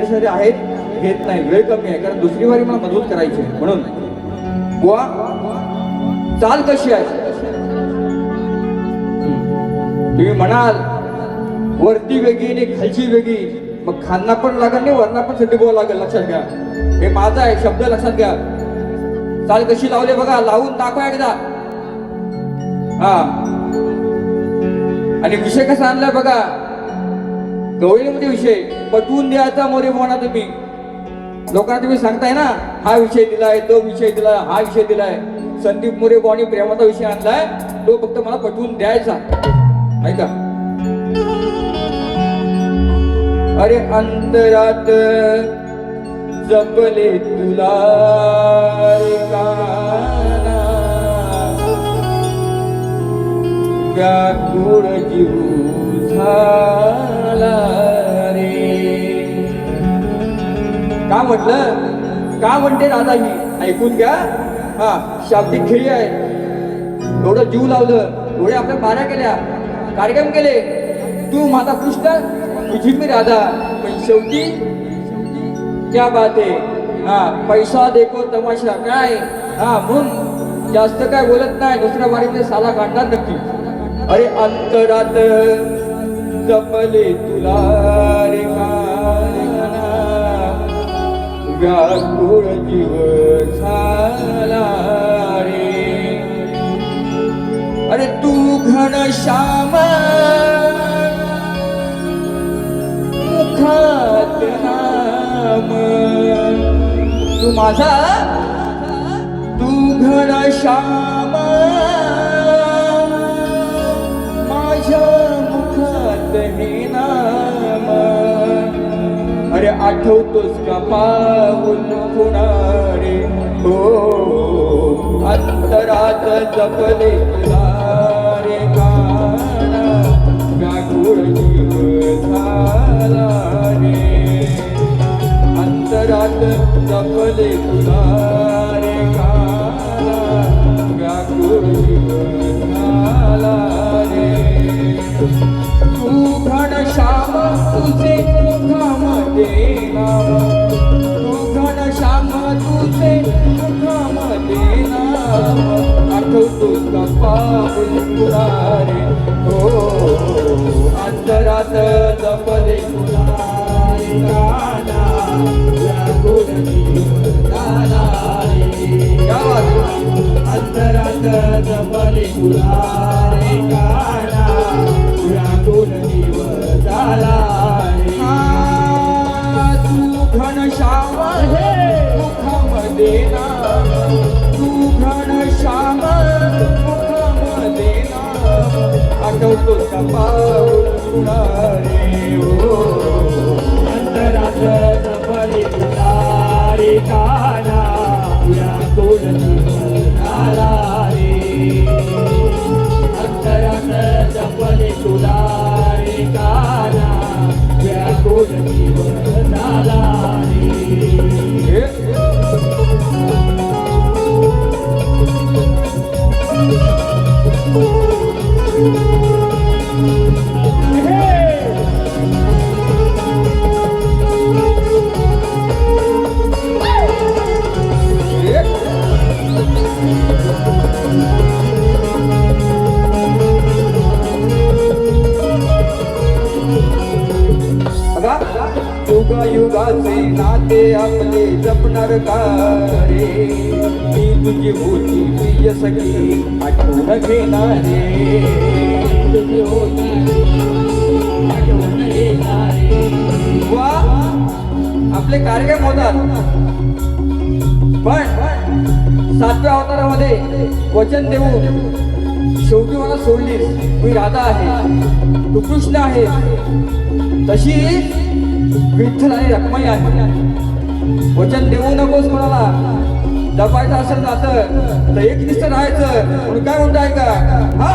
शहरी आहेत घेत नाही, वेळ कमी आहे, कारण दुसरी वारी मला मजबूत करायची आहे. म्हणून बुवा चाल कशी आहे? तुम्ही म्हणाल वरती वेगळी आणि खालची वेगळी, मग खांना पण लागेल नाही, वरना पण सड्डी बोला लागेल. लक्षात घ्या, हे माझा आहे शब्द, लक्षात घ्या. चाल कशी लावले बघा, लावून दाखवा एकदा. हा, आणि विषय कसा आणलाय बघा, गवळीमध्ये विषय पटवून द्यायचा मोरे बोना. तुम्ही लोकांना तुम्ही सांगताय ना, हा विषय दिलाय, तो विषय दिलाय, हा विषय दिलाय. संदीप मोरे बोनी प्रेमाचा विषय आणलाय, तो फक्त मला पटवून द्यायचा. ऐका, अरे अंतरात जपले तुला काना, व्याकुळ जीव झाला रे. का म्हटलं, का म्हणते राधा ही? ऐकून घ्या. हा, शाब्दिक खेळी आहे. एवढं जीव लावलं, एवढे आपल्या माऱ्या केल्या, कार्यक्रम केले. तू माझा कृष्ण, तुझी मी राधा. पण शेवटी क्या बात आहे, हा पैसा देखो तमाशा. काय हा, म्हणून जास्त काय बोलत नाही, दुसऱ्या वारीमध्ये साला काढणार नक्की. अरे अंतरात जपले तुला रे काना, व्याकुळ जीव झाला रे. अरे तू घनश्याम मुखात नाम, तू माझा, तू घनश्याम माझ्या मुखात हे नाम. अरे आठवतोस का पाऊल पुणारे, हो अंतरात जपले तुला रे काना, व्याकुळ जीव झाला रे. अंतरात जपले तुला रे काना, व्याकुळ जीव झाला रे. तू घनश्याम तुझे मुखामध्ये नाम, तू घनश्याम तुझे मुखामध्ये नाम. आठवतोस का पाऊल पुणारे, हो अंतरात जपले तुला रे काना, व्याकुळ जीव झाला रे. अंतरात जपले तुला रे काना, व्याकुळ जीव झाला रे. तू घनश्याम मुखामध्ये नाम, तू घनश्याम मुखामध्ये नाम. आठवतोस का पाऊल पुणारे, हो अंतरात जपले तुला रे काना, व्याकुळ जीव झाला रे. अंतरात जपले तुला रे काना, व्याकुळ जीव झाला रे. युगाचे नाते आपले जपणार का रे, मी तुझी होती प्रिय सखी आठवण घेणारे. तुझी होती आठवण घेणारे. वा, आपले कार्यक्रम होतात, पण 7व्या अवतारामध्ये वचन देऊन शेवटी मला सोडलीस. मी राधा आहे, तू कृष्ण आहे, तशी विठ्ठल आणि रखमाई आहे. वचन देऊ नकोस कोणाला. जपायचं असेल नातं तर एक निष्ठ राहायचं. म्हणून काय म्हणतो ऐका, हा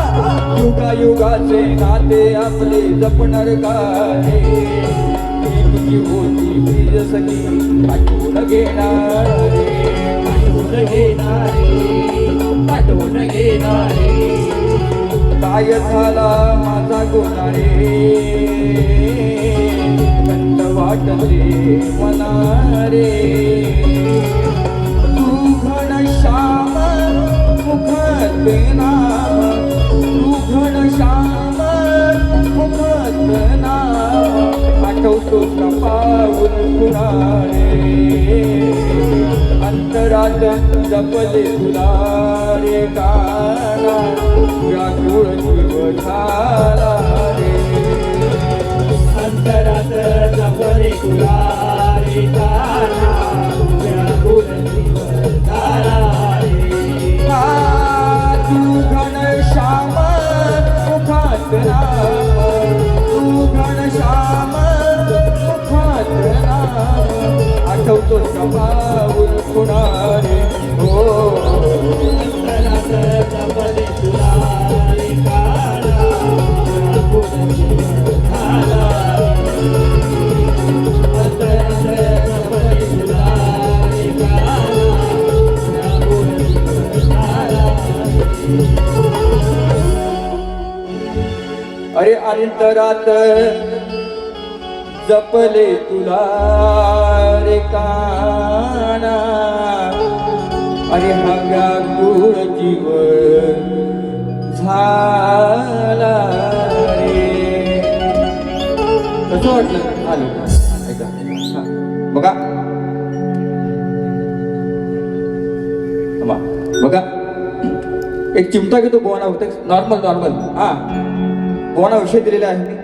युगा युगाचे नाते आपले जपणार का हे, ही तुझी होती प्रिय सखी आठवून घेणारे, आठवून घेणारे. काय झाला माझा गुन्हारे, कंद वाटते मना रे. तू घनश्याम मुखात नाम, तू घनश्याम मुखात नाम, आठवतो का पाऊल कुणारे. अंतरात जपले तुला रे काना, व्याकुळ जीव झाला रे. अंतरात जपले तुला रे काना, व्याकुळ जीव झाला रे. तू घनश्याम मुखात नाम, तू घनश्याम मुखात नाम, आठवतो का पाऊल कुणारे. हो अंतरात जपले तुला रे काना, व्याकुळ जीव झाला रे. अंतरात जपले तुला रे काना, व्याकुळ जीव झाला रे. अरे अंतरात जपले तुला रे काना, अरे हा व्याकुळ जीव झाला रे. कसं वाटलं आलं ऐका, हा, बघा बघा एक चिमटा घेतो बोना होते नॉर्मल नॉर्मल. हा बोना विषय दिलेला आहे मी.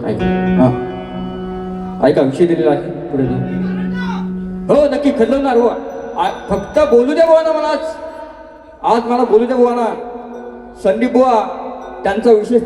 ऐका, हा ऐका विषय दिलेला आहे पुढे हो नक्की खदलवणार हो. फक्त बोलू द्या बुवा ना मला आज मला बोलू द्या बुवा ना. संदीप बुवा त्यांचा विषय